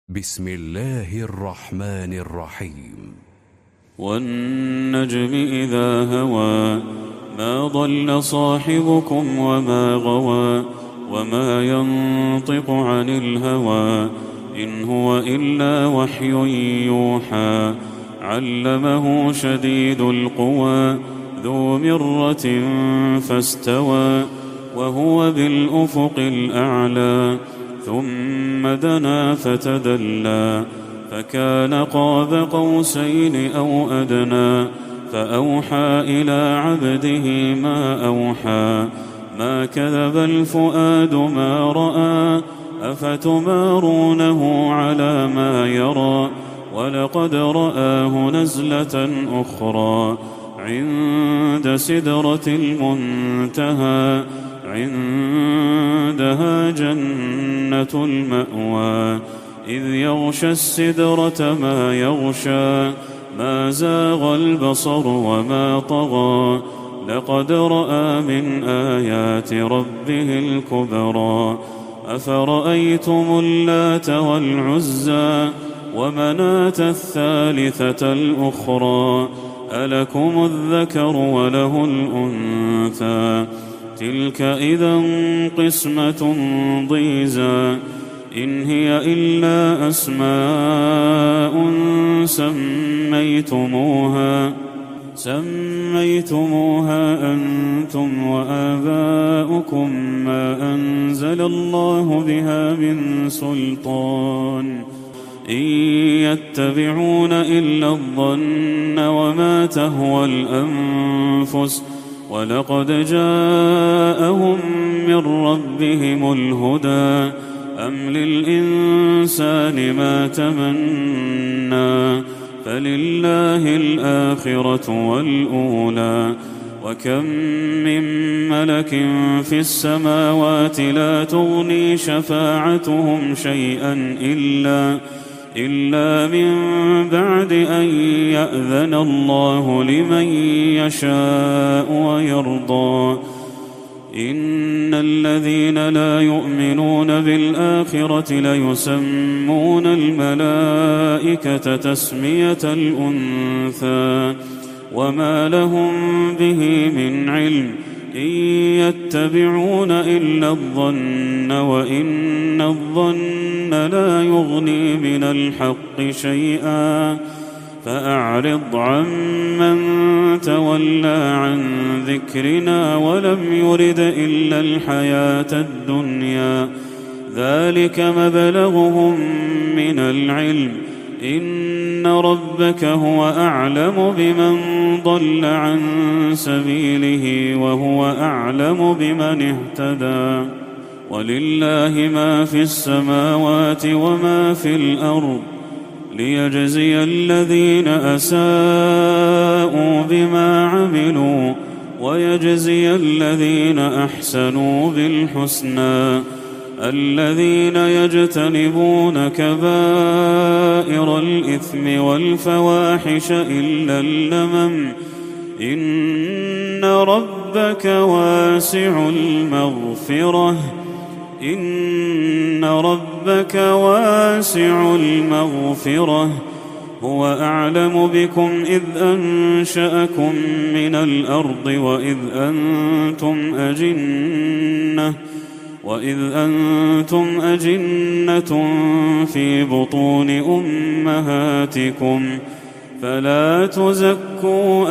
بسم الله الرحمن الرحيم. والنجم إذا هوى ما ضل صاحبكم وما غوى وما ينطق عن الهوى إن هو إلا وحي يوحى علمه شديد القوى ذو مرة فاستوى وهو بالأفق الأعلى ثم دنا فتدلى فكان قاب قوسين أو أدنى فأوحى إلى عبده ما أوحى ما كذب الفؤاد ما رأى أفتمارونه على ما يرى ولقد رآه نزلة أخرى عند سدرة المنتهى عندها جنة المأوى إذ يغشى السدرة ما يغشى ما زاغ البصر وما طغى لقد رأى من آيات ربه الكبرى أفرأيتم اللات والعزى ومناة الثالثة الأخرى ألكم الذكر وله الأنثى تلك إذا قسمة ضيزى إن هي إلا أسماء سميتموها أنتم وآباؤكم ما أنزل الله بها من سلطان إن يتبعون إلا الظن وما تهوى الأنفس ولقد جاءهم من ربهم الهدى أم للإنسان ما تمنى فلله الآخرة والأولى وكم من ملك في السماوات لا تغني شفاعتهم شيئا إلا من بعد أن يأذن الله لمن يشاء ويرضى إن الذين لا يؤمنون بالآخرة ليسمون الملائكة تسمية الأنثى وما لهم به من علم إن يتبعون إلا الظن وإن الظن لا يغني من الحق شيئا فأعرض عمن تولى عن ذكرنا ولم يرد إلا الحياة الدنيا ذلك مبلغهم من العلم إن ربك هو أعلم بمن ضل عن سبيله وهو أعلم بمن اهتدى ولله ما في السماوات وما في الأرض ليجزي الذين أساءوا بما عملوا ويجزي الذين أحسنوا بالحسنى الذين يجتنبون كبائر الإثم والفواحش إلا اللمم إن ربك واسع المغفرة هو أعلم بكم إذ أنشأكم من الأرض وإذ أنتم أجنة في بطون أمهاتكم فلا تزكوا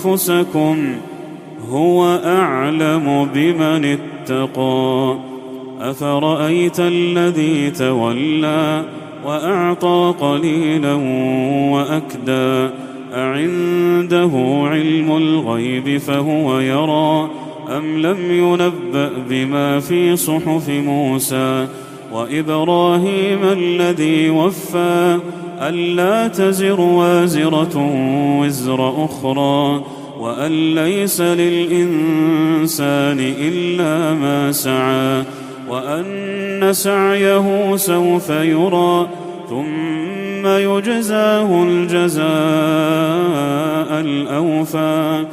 أنفسكم هو أعلم بمن اتقى أفرأيت الذي تولى وأعطى قليلا وأكدى أعنده علم الغيب فهو يرى أم لم ينبأ بما في صحف موسى وإبراهيم الذي وفى ألا تزر وازرة وزر أخرى وأن ليس للإنسان إلا ما سعى وأن سعيه سوف يرى ثم يجزاه الجزاء الأوفى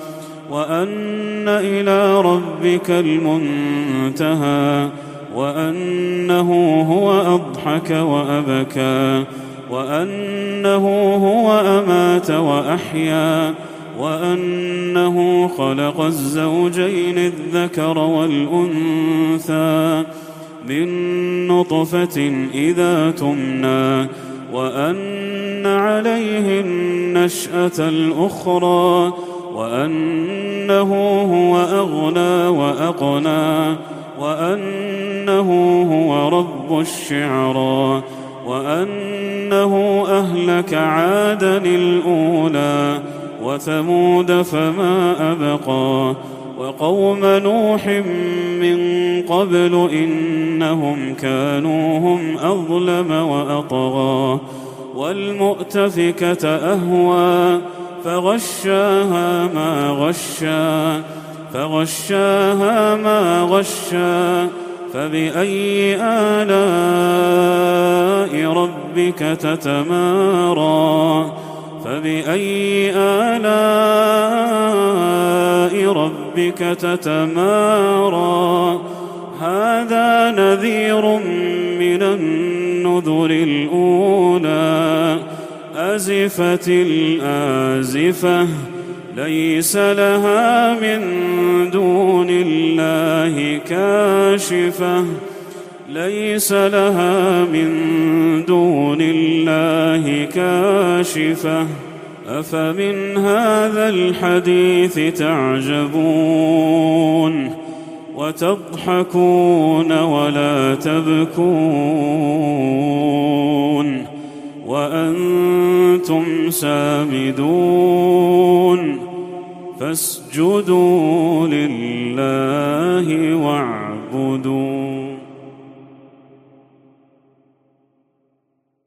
وأن إلى ربك المنتهى وأنه هو أضحك وأبكى وأنه هو أمات وأحيا وأنه خلق الزوجين الذكر والأنثى من نطفة إذا تمنى وأن عليه النشأة الأخرى وأنه هو أغنى وأقنى وأنه هو رب الشعرى وأنه أهلك عادا الأولى وثمود فما أبقى وقوم نوح من قبل إنهم كانوا هم أظلم وأطغى والمؤتفكة أهوى فغشاها ما غشى فبأي آلاء ربك تتمارى هذا نذير من النذر الأولى أزفت الآزفة ليس لها من دون الله كاشفة أفمن هذا الحديث تعجبون وتضحكون ولا تبكون وأنتم سامدون فاسجدوا لله واعبدوا.